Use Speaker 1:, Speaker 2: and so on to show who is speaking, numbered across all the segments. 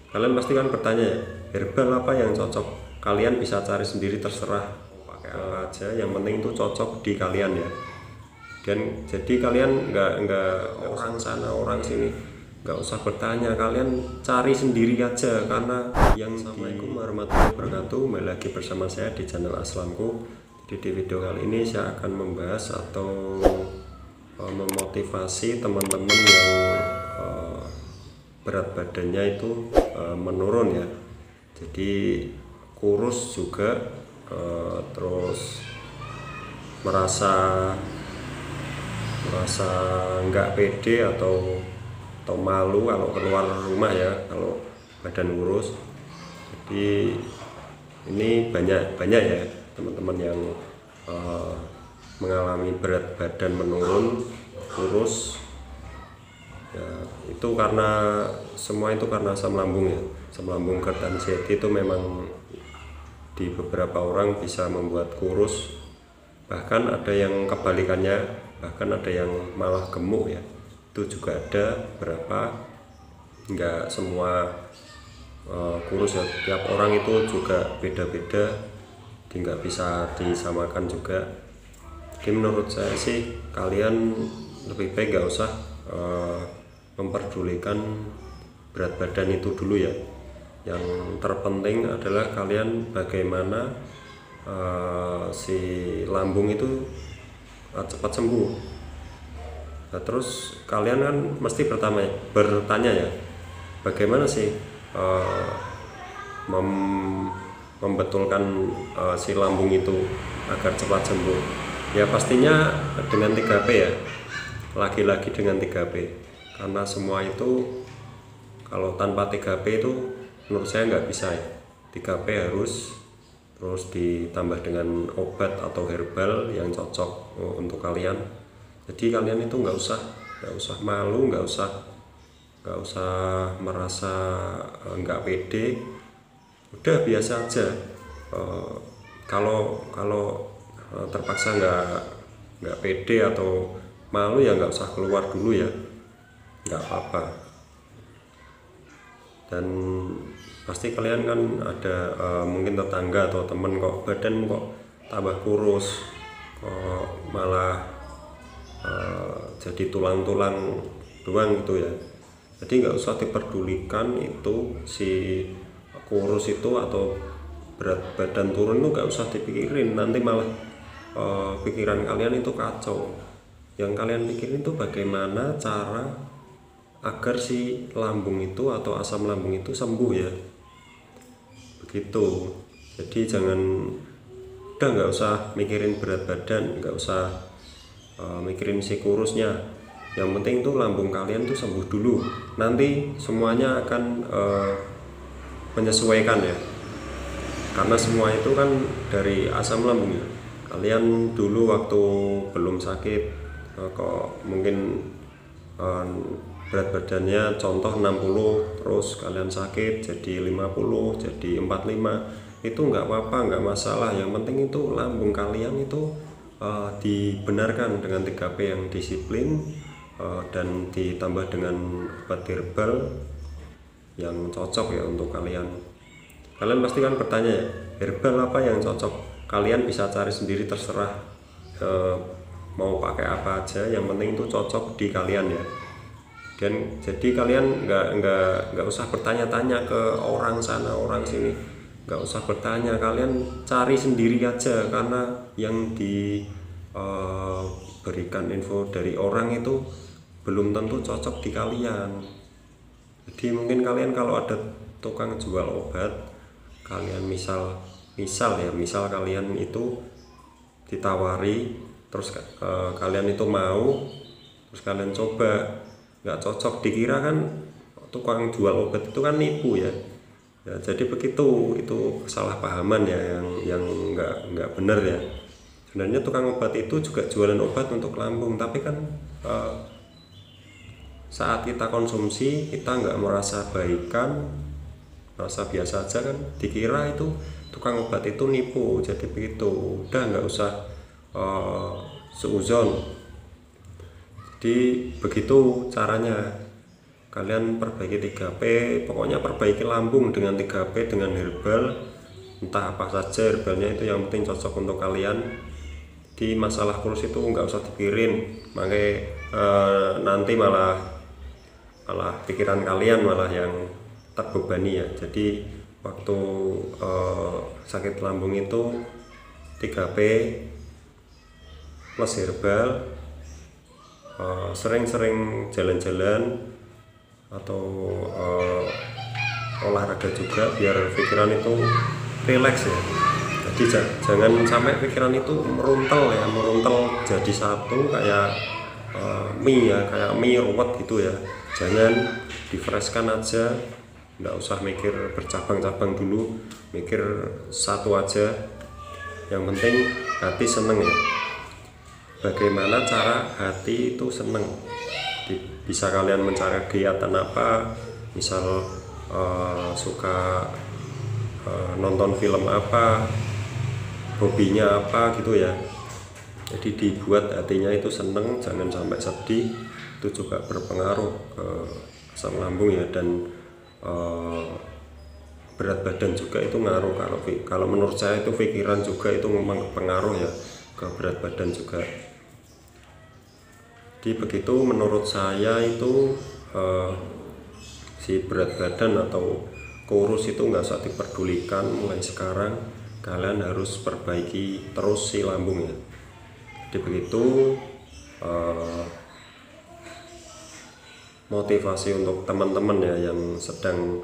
Speaker 1: Kalian pasti kan bertanya ya, herbal apa yang cocok? Kalian bisa cari sendiri, terserah pakai apa aja, yang penting itu cocok di kalian ya. Dan jadi kalian nggak orang sana orang sini, nggak usah bertanya, kalian cari sendiri aja. Karena Assalamualaikum warahmatullahi wabarakatuh, kembali lagi bersama saya di channel Aslamku. Jadi di video kali ini saya akan membahas atau memotivasi teman-teman yang berat badannya itu menurun ya, jadi kurus juga, terus merasa nggak pede atau malu kalau keluar rumah ya, kalau badan kurus. Jadi ini banyak ya teman-teman yang mengalami berat badan menurun, kurus ya. Itu karena semua itu karena asam lambung ya, asam lambung GERD anxiety itu memang di beberapa orang bisa membuat kurus, bahkan ada yang kebalikannya, bahkan ada yang malah gemuk ya, itu juga ada berapa, nggak semua kurus ya, tiap orang itu juga beda-beda, nggak bisa disamakan juga. Jadi menurut saya sih kalian lebih baik nggak usah memperdulikan berat badan itu dulu ya. Yang terpenting adalah kalian bagaimana si lambung itu cepat sembuh. Nah, terus kalian kan mesti bertanya ya, bagaimana sih membetulkan si lambung itu agar cepat sembuh? Ya pastinya dengan 3P ya, lagi-lagi dengan 3P, karena semua itu kalau tanpa 3P itu menurut saya nggak bisa ya. 3P harus, terus ditambah dengan obat atau herbal yang cocok untuk kalian. Jadi kalian itu nggak usah malu, nggak usah merasa nggak pede, udah biasa aja. Kalau terpaksa nggak pede atau malu ya nggak usah keluar dulu ya, nggak apa-apa. Dan pasti kalian kan ada mungkin tetangga atau temen kok badan kok tambah kurus, kok malah jadi tulang-tulang doang gitu ya. Jadi nggak usah diperdulikan itu, si kurus itu atau berat badan turun itu nggak usah dipikirin, nanti malah pikiran kalian itu kacau. Yang kalian pikirin itu bagaimana cara agar si lambung itu atau asam lambung itu sembuh ya, begitu. Jadi udah nggak usah mikirin berat badan, nggak usah mikirin si kurusnya. Yang penting tuh lambung kalian tuh sembuh dulu, nanti semuanya akan menyesuaikan ya, karena semua itu kan dari asam lambung ya. Kalian dulu waktu belum sakit kok mungkin berat badannya contoh 60, terus kalian sakit jadi 50, jadi 45, itu nggak apa-apa, nggak masalah. Yang penting itu lambung kalian itu dibenarkan dengan 3P yang disiplin, dan ditambah dengan obat herbal yang cocok ya untuk kalian. Kalian pasti kan bertanya ya, herbal apa yang cocok? Kalian bisa cari sendiri, terserah mau pakai apa aja, yang penting itu cocok di kalian ya. Dan jadi kalian nggak usah bertanya-tanya ke orang sana orang sini, nggak usah bertanya, kalian cari sendiri aja. Karena yang diberikan info dari orang itu belum tentu cocok di kalian. Jadi mungkin kalian kalau ada tukang jual obat, kalian misal kalian itu ditawari, terus kalian itu mau, terus kalian coba, nggak cocok, dikira kan tukang jual obat itu kan nipu ya. Jadi begitu, itu kesalahpahaman ya, yang nggak benar ya. Sebenarnya tukang obat itu juga jualan obat untuk lambung, tapi kan saat kita konsumsi kita nggak merasa baikan, merasa biasa aja kan, dikira itu tukang obat itu nipu. Jadi begitu, udah nggak usah seuzon. Jadi begitu caranya. kalian perbaiki 3P, pokoknya perbaiki lambung dengan 3P, dengan herbal, entah apa saja herbalnya itu yang penting cocok untuk kalian. Di masalah kurus itu nggak usah dipikirin, makanya nanti malah pikiran kalian malah yang terbebani ya. Jadi waktu sakit lambung itu 3P plus herbal, sering-sering jalan-jalan atau olahraga juga biar pikiran itu rileks ya. Jadi jangan sampai pikiran itu meruntel jadi satu kayak mie ya, kayak mie ruwet gitu ya. Jangan, di-freshkan aja, nggak usah mikir bercabang-cabang dulu, mikir satu aja. Yang penting hati seneng ya. Bagaimana cara hati itu seneng? Bisa kalian mencari kegiatan apa, misal suka nonton film apa, hobinya apa gitu ya. Jadi dibuat hatinya itu seneng, jangan sampai sedih. Itu juga berpengaruh ke asam lambung ya, dan berat badan juga itu ngaruh. Kalau menurut saya itu pikiran juga itu memang pengaruh ya ke berat badan juga. Jadi begitu menurut saya itu si berat badan atau kurus itu nggak usah diperdulikan. Mulai sekarang kalian harus perbaiki terus si lambung ya. Jadi begitu motivasi untuk teman-teman ya yang sedang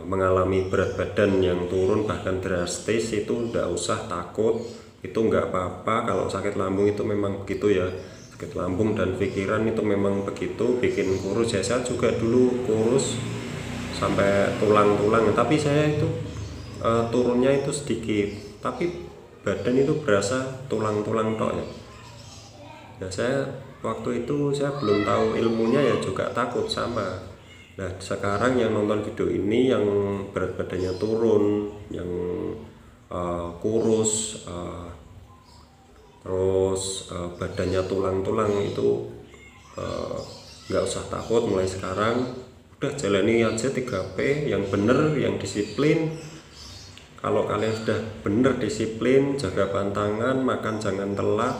Speaker 1: mengalami berat badan yang turun bahkan drastis, itu nggak usah takut. Itu nggak apa-apa. Kalau sakit lambung itu memang begitu ya, sakit lambung dan pikiran itu memang begitu bikin kurus ya. Saya juga dulu kurus sampai tulang-tulang, tapi saya itu turunnya itu sedikit, tapi badan itu berasa tulang-tulang tok ya. Nah saya waktu itu saya belum tahu ilmunya ya, juga takut sama. Nah sekarang yang nonton video ini yang berat badannya turun, yang kurus, terus badannya tulang-tulang itu nggak usah takut. Mulai sekarang udah jalani aja 3P yang bener, yang disiplin. Kalau kalian sudah bener disiplin, jaga pantangan, makan jangan telat,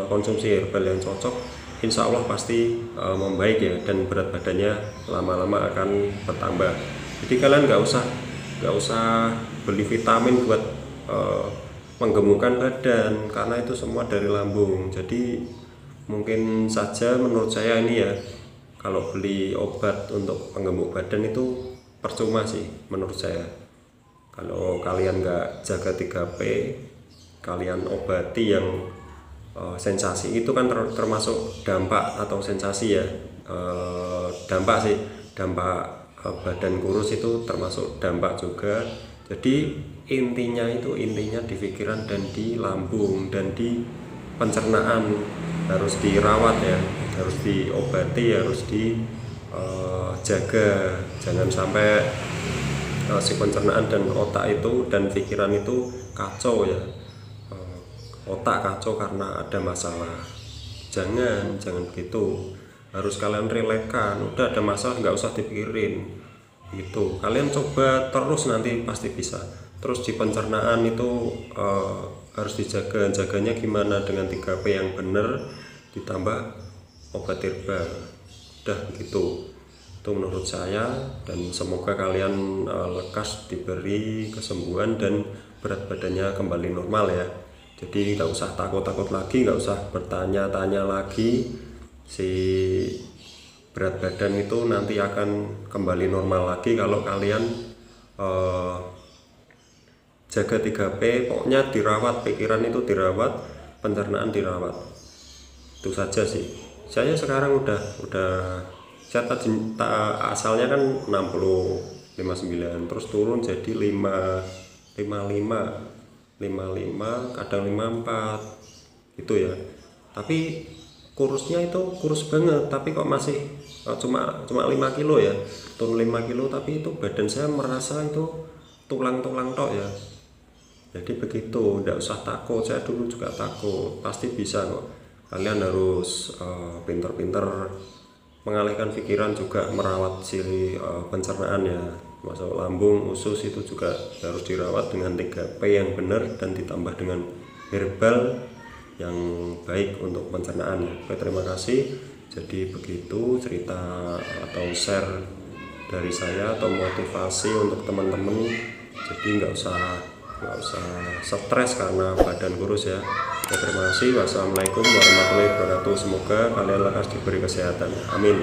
Speaker 1: konsumsi herbal yang cocok, insya Allah pasti membaik ya, dan berat badannya lama-lama akan bertambah. Jadi kalian nggak usah beli vitamin buat menggemukkan badan, karena itu semua dari lambung. Jadi mungkin saja menurut saya ini ya, kalau beli obat untuk penggemuk badan itu percuma sih menurut saya. Kalau kalian nggak jaga 3P, kalian obati yang sensasi itu kan termasuk dampak atau sensasi ya, dampak badan kurus itu termasuk dampak juga. Jadi intinya di pikiran dan di lambung dan di pencernaan harus dirawat ya, harus diobati, harus dijaga. Jangan sampai si pencernaan dan otak itu dan pikiran itu kacau ya. Otak kacau karena ada masalah. Jangan begitu. Harus kalian relaxkan. Udah ada masalah nggak usah dipikirin. Gitu. Kalian coba terus, nanti pasti bisa. Terus di pencernaan itu harus dijaga. Jaganya gimana? Dengan 3P yang benar ditambah obat herbal. Udah begitu. Itu menurut saya, dan semoga kalian lekas diberi kesembuhan dan berat badannya kembali normal ya. Jadi nggak usah takut-takut lagi, nggak usah bertanya-tanya lagi. Si berat badan itu nanti akan kembali normal lagi kalau kalian jaga 3P. Pokoknya dirawat, pikiran itu dirawat, pencernaan dirawat. Itu saja sih. Saya sekarang udah saya asalnya kan 60, 59, terus turun jadi 55, kadang 54 gitu ya. Tapi kurusnya itu kurus banget, tapi kok masih cuma 5 kilo ya, turun 5 kilo, tapi itu badan saya merasa itu tulang-tulang tok ya. Jadi begitu, tidak usah takut. Saya dulu juga takut, pasti bisa kok. Kalian harus pinter-pinter mengalihkan pikiran juga merawat si pencernaan ya, masuk lambung, usus itu juga harus dirawat dengan 3P yang benar dan ditambah dengan herbal yang baik untuk pencernaan ya. Oke, terima kasih. Jadi begitu cerita atau share dari saya atau motivasi untuk teman-teman. Jadi nggak usah stres karena badan kurus ya. Oke, terima kasih. Wassalamualaikum warahmatullahi wabarakatuh. Semoga kalian lekas diberi kesehatan. Amin.